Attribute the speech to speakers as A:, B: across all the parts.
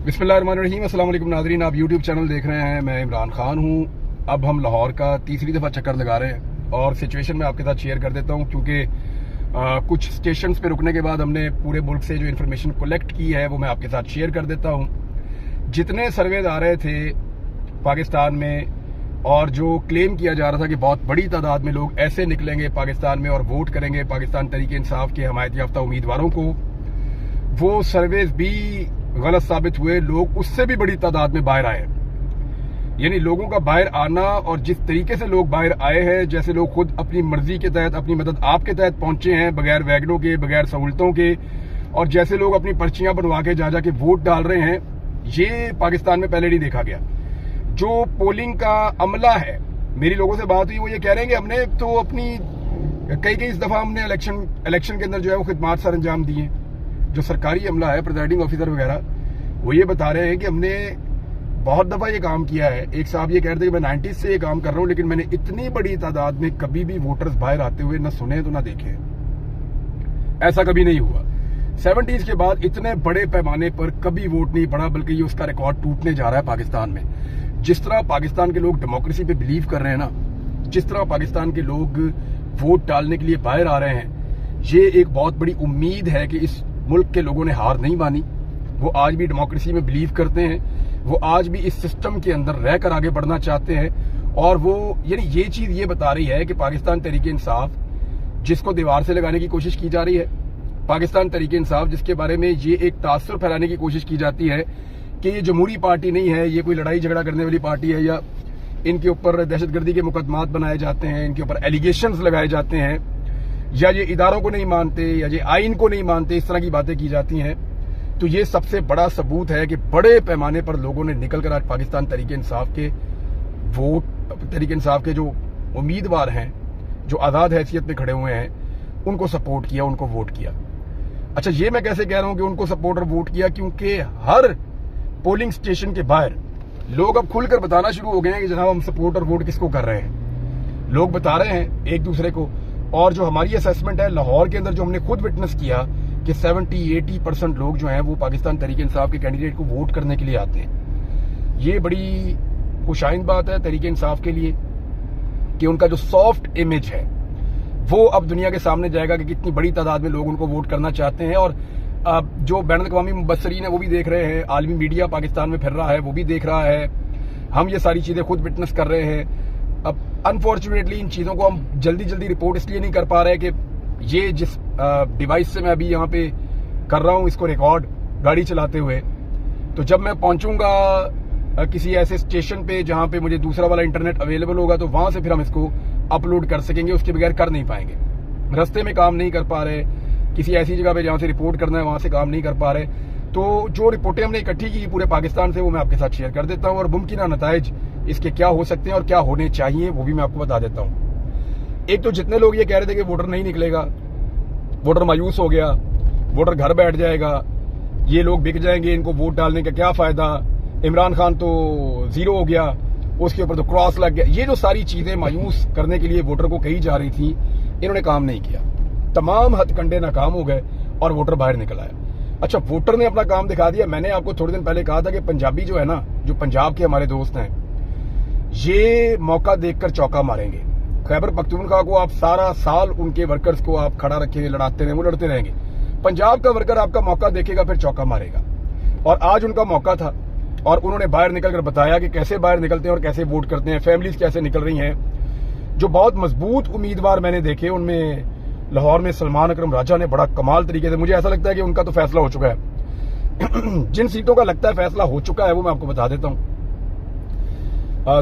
A: बिस्मिल्लाहिर्रहमानिर्रहीम। अस्सलाम वालेकुम नाज़रीन, आप यूट्यूब चैनल देख रहे हैं। मैं इमरान खान हूँ। अब हम लाहौर का तीसरी दफ़ा चक्कर लगा रहे हैं और सिचुएशन मैं आपके साथ शेयर कर देता हूँ, क्योंकि कुछ स्टेशंस पे रुकने के बाद हमने पूरे मुल्क से जो इन्फॉर्मेशन कलेक्ट की है वो मैं आपके साथ शेयर कर देता हूँ। जितने सर्वेज आ रहे थे पाकिस्तान में और जो क्लेम किया जा रहा था कि बहुत बड़ी तादाद में लोग ऐसे निकलेंगे पाकिस्तान में और वोट करेंगे पाकिस्तान तहरीक इंसाफ के हमायत याफ्ता उम्मीदवारों को, वो सर्वेज भी गलत साबित हुए। लोग उससे भी बड़ी तादाद में बाहर आए। यानी लोगों का बाहर आना और जिस तरीके से लोग बाहर आए हैं, जैसे लोग खुद अपनी मर्जी के तहत अपनी मदद आपके तहत पहुंचे हैं बगैर वैगनों के, बगैर सहूलतों के, और जैसे लोग अपनी पर्चियां बनवा के जा जाके वोट डाल रहे हैं, ये पाकिस्तान में पहले नहीं देखा गया। जो पोलिंग का अमला है, मेरी लोगों से बात हुई, वो ये कह रहे हैं कि हमने तो अपनी कई इस दफा हमने इलेक्शन के अंदर जो है वो खिदमात सर अंजाम दिए। जो सरकारी अमला है, प्रिजाइडिंग ऑफिसर वगैरह, वो ये बता रहे हैं कि हमने बहुत दफा ये काम किया है। एक साहब ये कह रहे थे कि मैं 90s से ये काम कर रहा हूं, लेकिन मैंने इतनी बड़ी तादाद में कभी भी वोटर्स बाहर आते हुए न सुने तो ना देखे। ऐसा कभी नहीं हुआ। 70s के बाद इतने बड़े पैमाने पर कभी वोट नहीं पड़ा, बल्कि ये उसका रिकॉर्ड टूटने जा रहा है पाकिस्तान में। जिस तरह पाकिस्तान के लोग डेमोक्रेसी पे बिलीव कर रहे हैं ना, जिस तरह पाकिस्तान के लोग वोट डालने के लिए बाहर आ रहे हैं, ये एक बहुत बड़ी उम्मीद है कि इस मुल्क के लोगों ने हार नहीं मानी। वो आज भी डेमोक्रेसी में बिलीव करते हैं, वो आज भी इस सिस्टम के अंदर रहकर आगे बढ़ना चाहते हैं। और वो यानी ये चीज ये बता रही है कि पाकिस्तान तहरीक इंसाफ, जिसको दीवार से लगाने की कोशिश की जा रही है, पाकिस्तान तहरीक इंसाफ जिसके बारे में ये एक तासुर फैलाने की कोशिश की जाती है कि ये जमहूरी पार्टी नहीं है, ये कोई लड़ाई झगड़ा करने वाली पार्टी है, या इनके ऊपर दहशतगर्दी के मुकदमात बनाए जाते हैं, इनके ऊपर एलिगेशंस लगाए जाते हैं, या ये इदारों को नहीं मानते, या ये आइन को नहीं मानते, इस तरह की बातें की जाती हैं। तो ये सबसे बड़ा सबूत है कि बड़े पैमाने पर लोगों ने निकलकर आज पाकिस्तान तहरीक इंसाफ के तहरीक इंसाफ के जो उम्मीदवार हैं, जो आज़ाद हैसियत में खड़े हुए हैं, उनको सपोर्ट किया, उनको वोट किया। अच्छा, ये मैं कैसे कह रहा हूं कि उनको सपोर्ट और वोट किया? क्योंकि हर पोलिंग स्टेशन के बाहर लोग अब खुलकर बताना शुरू हो गए हैं कि जनाब हम सपोर्ट और वोट किसको कर रहे हैं। लोग बता रहे हैं एक दूसरे को। और जो हमारी असेसमेंट है लाहौर के अंदर, जो हमने खुद विटनेस किया कि 70-80% लोग जो हैं वो पाकिस्तान तहरीक इंसाफ के कैंडिडेट को वोट करने के लिए आते हैं। ये बड़ी खुशाइंद बात है तहरीक इंसाफ के लिए कि उनका जो सॉफ्ट इमेज है वो अब दुनिया के सामने जाएगा कि कितनी बड़ी तादाद में लोग उनको वोट करना चाहते हैं। और जो बैनुल-अक़वामी मुबस्सरीन है वो भी देख रहे हैं, आलमी मीडिया पाकिस्तान में फिर रहा है वो भी देख रहा है, हम ये सारी चीजें खुद विटनेस कर रहे हैं। अब अनफॉर्चुनेटली इन चीजों को हम जल्दी रिपोर्ट इसलिए नहीं कर पा रहे कि ये जिस डिवाइस से मैं अभी यहाँ पे कर रहा हूँ इसको रिकॉर्ड गाड़ी चलाते हुए, तो जब मैं पहुंचूंगा किसी ऐसे स्टेशन पे जहां पे मुझे दूसरा वाला इंटरनेट अवेलेबल होगा, तो वहां से फिर हम इसको अपलोड कर सकेंगे। उसके बगैर कर नहीं पाएंगे। रास्ते में काम नहीं कर पा रहे, किसी ऐसी जगह पे जहां से रिपोर्ट करना है वहां से काम नहीं कर पा रहे। तो जो रिपोर्टें हमने इकट्ठी की पूरे पाकिस्तान से, वो मैं आपके साथ शेयर कर देता हूँ, और मुमकिन नताइज इसके क्या हो सकते हैं और क्या होने चाहिए वो भी मैं आपको बता देता हूँ। एक तो जितने लोग ये कह रहे थे कि वोटर नहीं निकलेगा, वोटर मायूस हो गया, वोटर घर बैठ जाएगा, ये लोग बिक जाएंगे, इनको वोट डालने का क्या फायदा, इमरान खान तो जीरो हो गया, उसके ऊपर तो क्रॉस लग गया, ये जो सारी चीजें मायूस करने के लिए वोटर को कही जा रही थी, इन्होंने काम नहीं किया। तमाम हथकंडे नाकाम हो गए और वोटर बाहर निकल आया। अच्छा, वोटर ने अपना काम दिखा दिया। मैंने आपको थोड़े दिन पहले कहा था कि पंजाबी जो है ना, जो पंजाब के हमारे दोस्त हैं, ये मौका देखकर चौका मारेंगे। खैबर पख्तूनख्वा को आप सारा साल उनके वर्कर्स को आप खड़ा रखे लड़ाते रहे, वो लड़ते रहेंगे। पंजाब का वर्कर आपका मौका देखेगा, फिर चौका मारेगा। और आज उनका मौका था और उन्होंने बाहर निकलकर बताया कि कैसे बाहर निकलते हैं और कैसे वोट करते हैं, फैमिलीज कैसे निकल रही हैं। जो बहुत मजबूत उम्मीदवार मैंने देखे, उनमें लाहौर में सलमान अकरम राजा ने बड़ा कमाल तरीके से, मुझे ऐसा लगता है कि उनका तो फैसला हो चुका है। जिन सीटों का लगता है फैसला हो चुका है वो मैं आपको बता देता हूँ।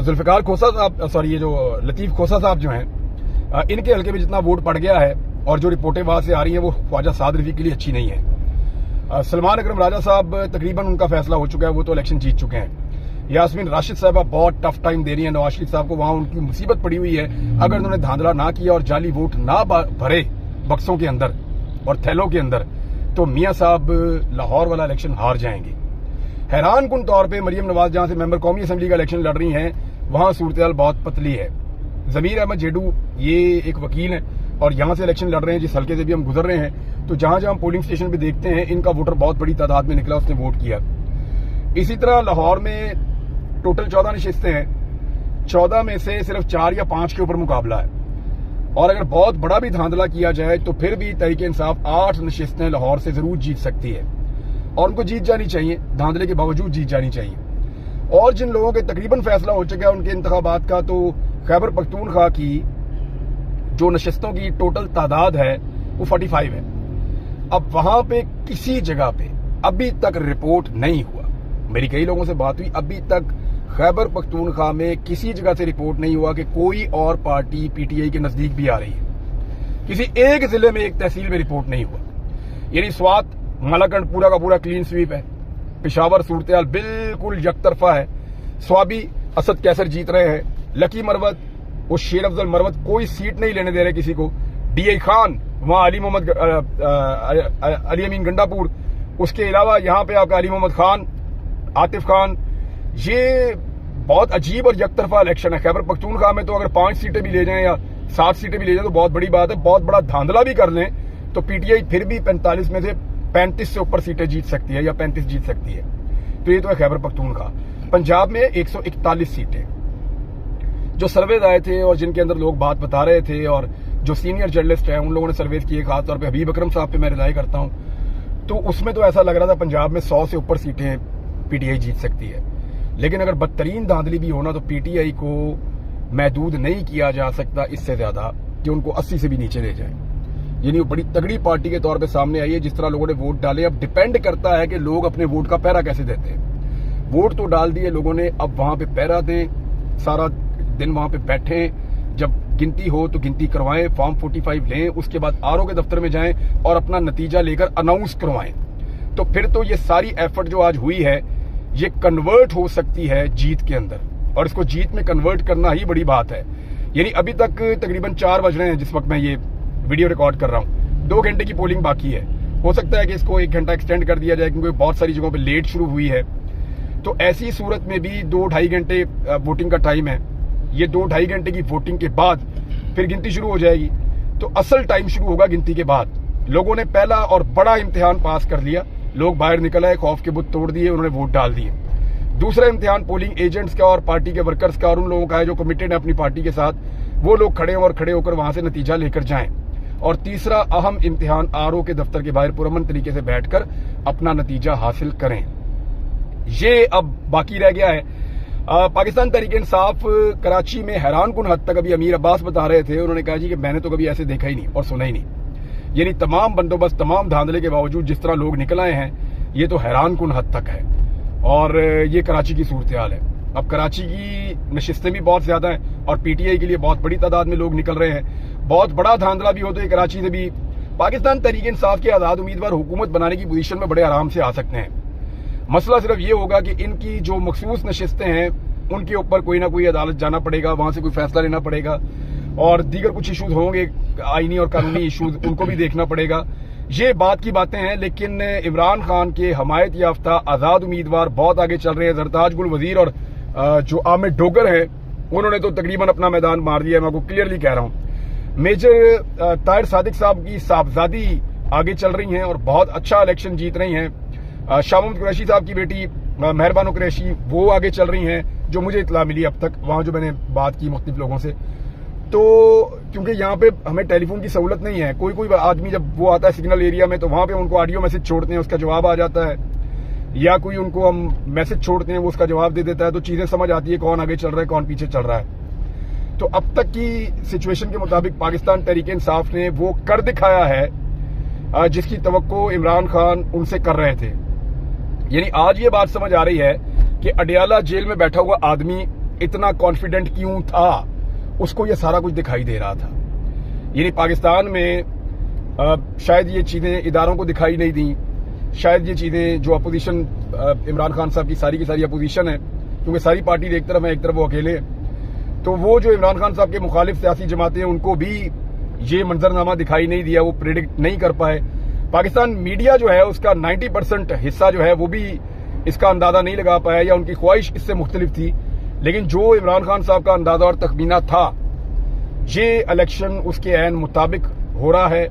A: जुल्फिकार खोसा साहब, सॉरी, ये जो लतीफ खोसा साहब जो हैं, इनके हल्के में जितना वोट पड़ गया है और जो रिपोर्टें वहां से आ रही हैं वो ख्वाजा साद रफी के लिए अच्छी नहीं है। सलमान अकरम राजा साहब तकरीबन उनका फैसला हो चुका है, वो तो इलेक्शन जीत चुके हैं। यास्मीन राशिद साहबा बहुत टफ टाइम दे रही है नवाज शरीफ साहब को, वहां उनकी मुसीबत पड़ी हुई है। अगर उन्होंने धांधला ना किया और जाली वोट ना भरे बक्सों के अंदर और थैलों के अंदर, तो मियां साहब लाहौर वाला इलेक्शन हार जाएंगे। हैरान कुन तौर पे मरियम नवाज जहां से मेंबर कौमी असेंबली का इलेक्शन लड़ रही हैं, वहां सूरत बहुत पतली है। जमीर अहमद जेडू ये एक वकील हैं और यहाँ से इलेक्शन लड़ रहे हैं, जिस हल्के से भी हम गुजर रहे हैं, तो जहां जहां पोलिंग स्टेशन पे देखते हैं इनका वोटर बहुत बड़ी तादाद में निकला, उसने वोट किया। इसी तरह लाहौर में टोटल 14 नशिस्तें हैं, 14 में से सिर्फ 4 या 5 के ऊपर मुकाबला है। और अगर बहुत बड़ा भी धांधला किया जाए तो फिर भी तहरीक इंसाफ 8 नशिस्तें लाहौर से जरूर जीत सकती है और उनको जीत जानी चाहिए, धांधले के बावजूद जीत जानी चाहिए। और जिन लोगों के तकरीबन फैसला हो चुका है उनके इंतखाबात का, तो खैबर पख्तूनख्वा की जो नशिस्तों की टोटल तादाद है वो 45 है। अब वहां पे किसी जगह पे अभी तक रिपोर्ट नहीं हुआ, मेरी कई लोगों से बात हुई, अभी तक खैबर पख्तूनख्वा में किसी जगह से रिपोर्ट नहीं हुआ कि कोई और पार्टी पीटीआई के नजदीक भी आ रही है। किसी एक जिले में, एक तहसील में रिपोर्ट नहीं हुआ। यानी स्वात मलाकंड पूरा का पूरा क्लीन स्वीप है, पेशावर सूरत बिल्कुल यकतरफा है, स्वाबी असद कैसर जीत रहे हैं, लकी मरवत वो शेर अफजल मरवत कोई सीट नहीं लेने दे रहे किसी को, डीआई खान वहां अली अमीन गंडापुर, उसके अलावा यहाँ पे आपका अली मोहम्मद खान, आतिफ खान। ये बहुत अजीब और यकतरफा इलेक्शन है। खैबर पख्तूनख्वा में तो अगर 5 सीटें भी ले जाएं या 7 सीटें भी ले जाएं तो बहुत बड़ी बात है, बहुत बड़ा धांधला भी कर लें तो पीटीआई फिर भी 45 में से 35 से ऊपर सीटें जीत सकती है या 35 जीत सकती है। तो ये तो है खैबर पख्तूनख्वा। पंजाब में 141 सीटें जो सर्वेज आए थे और जिनके अंदर लोग बात बता रहे थे और जो सीनियर जर्नलिस्ट हैं उन लोगों ने सर्वेज किए, खासतौर पे हबीब अकरम साहब पे मैं रिलाई करता हूं, तो उसमें तो ऐसा लग रहा था पंजाब में 100 से ऊपर सीटें पीटीआई जीत सकती है। लेकिन अगर बदतरीन धांधली भी होना तो पीटीआई को महदूद नहीं किया जा सकता इससे ज्यादा कि उनको 80 से भी नीचे ले जाए। यानी वो बड़ी तगड़ी पार्टी के तौर पे सामने आई है। जिस तरह लोगों ने वोट डाले, अब डिपेंड करता है कि लोग अपने वोट का पहरा कैसे देते हैं। वोट तो डाल दिए लोगों ने, अब वहां पे पहरा दें, सारा दिन वहां पे बैठे, जब गिनती हो तो गिनती करवाएं, फॉर्म 45 लें, उसके बाद आरओ के दफ्तर में जाएं और अपना नतीजा लेकर अनाउंस करवाएं। तो फिर तो ये सारी एफर्ट जो आज हुई है ये कन्वर्ट हो सकती है जीत के अंदर, और इसको जीत में कन्वर्ट करना ही बड़ी बात है। यानी अभी तक तकरीबन 4 बज रहे हैं जिस वक्त मैं ये वीडियो रिकॉर्ड कर रहा हूं, 2 घंटे की पोलिंग बाकी है। हो सकता है कि इसको 1 घंटा एक्सटेंड कर दिया जाए क्योंकि बहुत सारी जगहों पे लेट शुरू हुई है। तो ऐसी सूरत में भी 2-2.5 घंटे वोटिंग का टाइम है। ये 2-2.5 घंटे की वोटिंग के बाद फिर गिनती शुरू हो जाएगी, तो असल टाइम शुरू होगा गिनती के बाद। लोगों ने पहला और बड़ा इम्तिहान पास कर लिया, लोग बाहर निकल आए, खौफ के बुत तोड़ दिए, उन्होंने वोट डाल दिए। दूसरा इम्तिहान पोलिंग एजेंट्स का और पार्टी के वर्कर्स का और उन लोगों का है जो कमिटेड है अपनी पार्टी के साथ, वो लोग खड़े हों और खड़े होकर वहां से नतीजा लेकर जाएं। और तीसरा अहम इम्तिहान आरओ के दफ्तर के बाहर पुरअमन तरीके से बैठकर अपना नतीजा हासिल करें। ये अब बाकी रह गया है। पाकिस्तान तहरीक इंसाफ कराची में हैरानकुन हद तक, अभी अमीर अब्बास बता रहे थे, उन्होंने कहा जी कि मैंने तो कभी ऐसे देखा ही नहीं और सुना ही नहीं। यानी तमाम बंदोबस्त, तमाम धांधले के बावजूद जिस तरह लोग निकल आए हैं, ये तो हैरानकुन हद तक है। और ये कराची की सूरत हाल है। अब कराची की नशिस्तें भी बहुत ज्यादा हैं और पीटीआई के लिए बहुत बड़ी तादाद में लोग निकल रहे हैं। बहुत बड़ा धांधला भी हो तो ये कराची से भी पाकिस्तान तहरीक इंसाफ के आजाद उम्मीदवार हुकूमत बनाने की पोजीशन में बड़े आराम से आ सकते हैं। मसला सिर्फ ये होगा कि इनकी जो मखसूस नशिस्तें हैं उनके ऊपर कोई ना कोई अदालत जाना पड़ेगा, वहां से कोई फैसला लेना पड़ेगा, और दीगर कुछ इशूज होंगे आईनी और कानूनी इशूज, उनको भी देखना पड़ेगा। ये बात की बातें हैं। लेकिन इमरान खान के हमायत याफ्ता आजाद उम्मीदवार बहुत आगे चल रहे हैं। जरताज गुल वजीर और जो आमिर डोगर है उन्होंने तो तकरीबन अपना मैदान मार दिया है, मैं आपको क्लियरली कह रहा हूं। मेजर ताहिर सादिक साहब की साहबजादी आगे चल रही हैं और बहुत अच्छा इलेक्शन जीत रही हैं। शाह मोहम्मद कुरैशी साहब की बेटी मेहरबानो कुरैशी वो आगे चल रही हैं, जो मुझे इत्तला मिली अब तक, वहां जो मैंने बात की मुख्तलिफ लोगों से। तो क्योंकि यहाँ पे हमें टेलीफोन की सहूलत नहीं है, कोई आदमी जब वो आता है सिग्नल एरिया में तो वहां पे उनको ऑडियो मैसेज छोड़ते हैं, उसका जवाब आ जाता है, या कोई उनको हम मैसेज छोड़ते हैं वो उसका जवाब दे देता है, तो चीजें समझ आती है कौन आगे चल रहा है कौन पीछे चल रहा है। तो अब तक की सिचुएशन के मुताबिक पाकिस्तान तहरीक इंसाफ ने वो कर दिखाया है जिसकी तवक्को इमरान खान उनसे कर रहे थे। यानी आज ये बात समझ आ रही है कि अडियाला जेल में बैठा हुआ आदमी इतना कॉन्फिडेंट क्यों था, उसको ये सारा कुछ दिखाई दे रहा था। यानी पाकिस्तान में शायद ये चीजें इदारों को दिखाई नहीं दी, शायद ये चीजें जो अपोजिशन इमरान खान साहब की सारी अपोजिशन है, क्योंकि सारी पार्टी एक तरफ है एक तरफ वो अकेले हैं, तो वो जो इमरान खान साहब के मुखालिफ सियासी जमातें हैं उनको भी ये मंजरनामा दिखाई नहीं दिया, वो प्रेडिक्ट नहीं कर पाए। पाकिस्तान मीडिया जो है उसका 90% हिस्सा जो है वो भी इसका अंदाजा नहीं लगा पाया, या उनकी ख्वाहिश इससे मुख्तलिफ थी। लेकिन जो इमरान खान साहब का अंदाजा और तखमीना था, ये इलेक्शन उसके ऐन मुताबिक हो रहा है।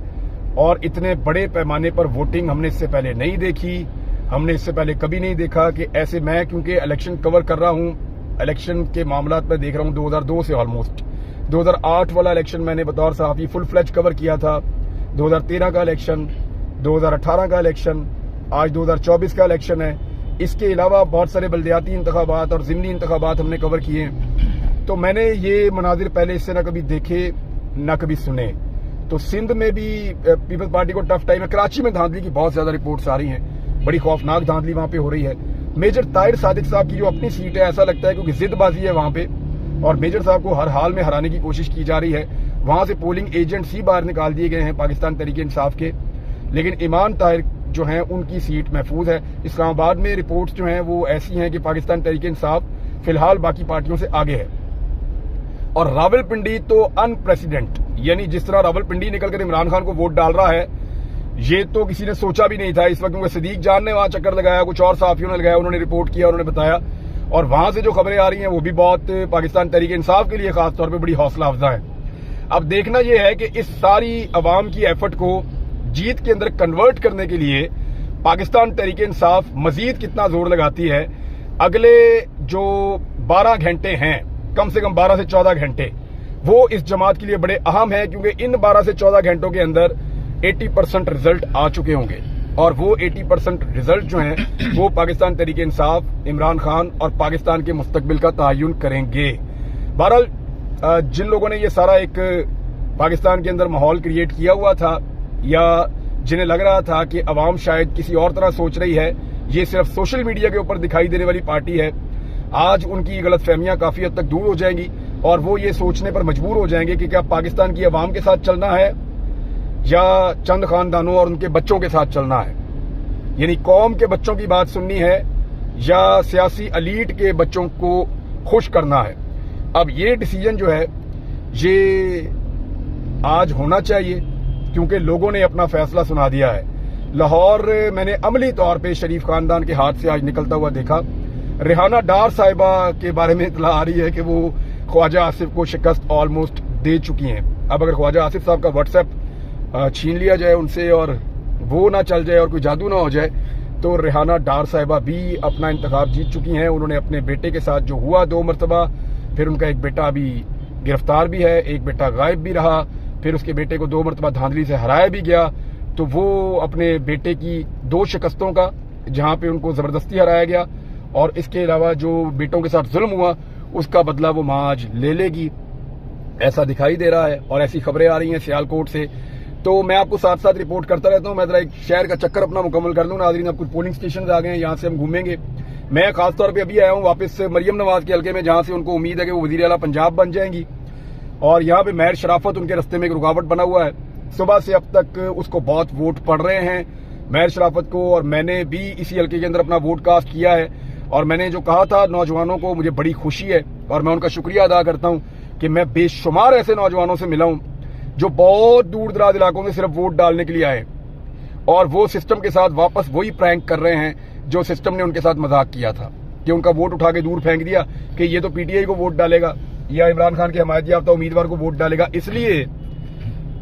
A: और इतने बड़े पैमाने पर वोटिंग हमने इससे पहले नहीं देखी। हमने इससे पहले कभी नहीं देखा कि ऐसे, मैं क्योंकि इलेक्शन कवर कर रहा हूं, इलेक्शन के मामलात में देख रहा हूं 2002 से ऑलमोस्ट। 2008 वाला इलेक्शन मैंने बतौर सहाफी फुल फ्लेज कवर किया था, 2013 का इलेक्शन, 2018 का इलेक्शन, आज 2024 का इलेक्शन है। इसके अलावा बहुत सारे बल्दियाती इंतखाबात और ज़िमनी इंतखाबात हमने कवर किए हैं। तो मैंने ये मनाजिर पहले इससे ना कभी देखे ना कभी सुने। तो सिंध में भी पीपल्स पार्टी को टफ टाइम है। कराची में धांधली की बहुत ज्यादा रिपोर्ट्स आ रही हैं, बड़ी खौफनाक धांधली वहां पे हो रही है। मेजर ताहिर सादिक साहब की जो अपनी सीट है, ऐसा लगता है क्योंकि जिदबाजी है वहां पे और मेजर साहब को हर हाल में हराने की कोशिश की जा रही है। वहां से पोलिंग एजेंट्स ही बाहर निकाल दिए गए हैं पाकिस्तान तहरीक इंसाफ के, लेकिन ईमान ताहिर जो हैं उनकी सीट महफूज है। इस्लामाबाद में रिपोर्ट्स जो हैं वो ऐसी हैं कि पाकिस्तान तहरीक इंसाफ फिलहाल बाकी पार्टियों से आगे है। और रावलपिंडी तो अनप्रेसिडेंट, यानी जिस तरह रावलपिंडी निकलकर इमरान खान को वोट डाल रहा है, ये तो किसी ने सोचा भी नहीं था इस वक्त, क्योंकि सदीक जान ने वहां चक्कर लगाया, कुछ और सहाफियों ने लगाया, उन्होंने रिपोर्ट किया, उन्होंने बताया। और वहां से जो खबरें आ रही हैं वो भी बहुत पाकिस्तान तहरीक इंसाफ के लिए खासतौर पर बड़ी हौसला अफजा है। अब देखना यह है कि इस सारी अवाम की एफर्ट को जीत के अंदर कन्वर्ट करने के लिए पाकिस्तान तहरीक इंसाफ मजीद कितना जोर लगाती है। अगले जो 12 घंटे हैं, कम से कम 12 से 14 घंटे, वो इस जमात के लिए बड़े अहम है, क्योंकि इन 12 से 14 घंटों के अंदर 80% रिजल्ट आ चुके होंगे और वो 80% रिजल्ट जो हैं वो पाकिस्तान तहरीक इंसाफ, इमरान खान और पाकिस्तान के मुस्तकबिल का तयन करेंगे। बहरहाल जिन लोगों ने ये सारा एक पाकिस्तान के अंदर माहौल क्रिएट किया हुआ था, या जिन्हें लग रहा था कि अवाम शायद किसी और तरह सोच रही है, ये सिर्फ सोशल मीडिया के ऊपर दिखाई देने वाली पार्टी है, आज उनकी गलतफहमियां काफी हद तक दूर हो जाएंगी और वो ये सोचने पर मजबूर हो जाएंगे कि क्या पाकिस्तान की अवाम के साथ चलना है या चंद खानदानों और उनके बच्चों के साथ चलना है। यानी कौम के बच्चों की बात सुननी है या सियासी एलीट के बच्चों को खुश करना है। अब ये डिसीजन जो है ये आज होना चाहिए, क्योंकि लोगों ने अपना फैसला सुना दिया है। लाहौर मैंने अमली तौर पे शरीफ खानदान के हाथ से आज निकलता हुआ देखा। रेहाना डार साहिबा के बारे में इतला आ रही है कि वो ख्वाजा आसिफ को शिकस्त ऑलमोस्ट दे चुकी हैं। अब अगर ख्वाजा आसिफ साहब का व्हाट्सएप छीन लिया जाए उनसे और वो ना चल जाए और कोई जादू ना हो जाए, तो रेहाना डार साहिबा भी अपना इंतखाब जीत चुकी हैं। उन्होंने अपने बेटे के साथ जो हुआ 2 मरतबा, फिर उनका एक बेटा अभी गिरफ्तार भी है, एक बेटा गायब भी रहा, फिर उसके बेटे को 2 मरतबा धांधली से हराया भी गया। तो वो अपने बेटे की 2 शिकस्तों का, जहां पे उनको जबरदस्ती हराया गया, और इसके अलावा जो बेटों के साथ जुल्म हुआ उसका बदला वो मां आज ले लेगी, ऐसा दिखाई दे रहा है। और ऐसी खबरें आ रही हैं सियालकोट से। तो मैं आपको साथ साथ रिपोर्ट करता रहता हूं। मैं जरा एक शहर का चक्कर अपना मुकम्मल कर लूं नाज़रीन। अब कुछ पोलिंग स्टेशन आ गए हैं, यहाँ से हम घूमेंगे। मैं खासतौर पर अभी आया हूँ वापस मरियम नवाज के हल्के में, जहां से उनको उम्मीद है कि वो वजीर आला पंजाब बन जाएंगी। और यहाँ पे महर शराफत उनके रस्ते में एक रुकावट बना हुआ है। सुबह से अब तक उसको बहुत वोट पड़ रहे हैं महर शराफत को, और मैंने भी इसी हल्के के अंदर अपना वोट कास्ट किया है। और मैंने जो कहा था नौजवानों को, मुझे बड़ी खुशी है और मैं उनका शुक्रिया अदा करता हूं कि मैं बेशुमार ऐसे नौजवानों से मिला हूं जो बहुत दूर दराज इलाकों से सिर्फ वोट डालने के लिए आए, और वो सिस्टम के साथ वापस वही प्रैंक कर रहे हैं जो सिस्टम ने उनके साथ मजाक किया था, कि उनका वोट उठा के दूर फेंक दिया कि ये तो पीटीआई को वोट डालेगा या इमरान खान के हमायत याफ्ता उम्मीदवार को वोट डालेगा, इसलिए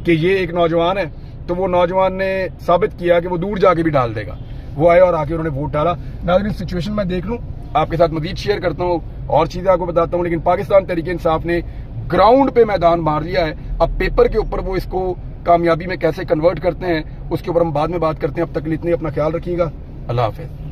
A: कि ये एक नौजवान है। तो वो नौजवान ने साबित किया कि वो दूर जाके भी डाल देगा। वो आए और आके उन्होंने वोट डाला। नाज़रीन सिचुएशन मैं देख लूं, आपके साथ मजीद शेयर करता हूं और चीजें आपको बताता हूं, लेकिन पाकिस्तान तहरीक इंसाफ ने ग्राउंड पे मैदान मार लिया है। अब पेपर के ऊपर वो इसको कामयाबी में कैसे कन्वर्ट करते हैं उसके ऊपर हम बाद में बात करते हैं। अब तक के लिए इतनी अपना ख्याल रखिएगा। अल्लाह हाफिज।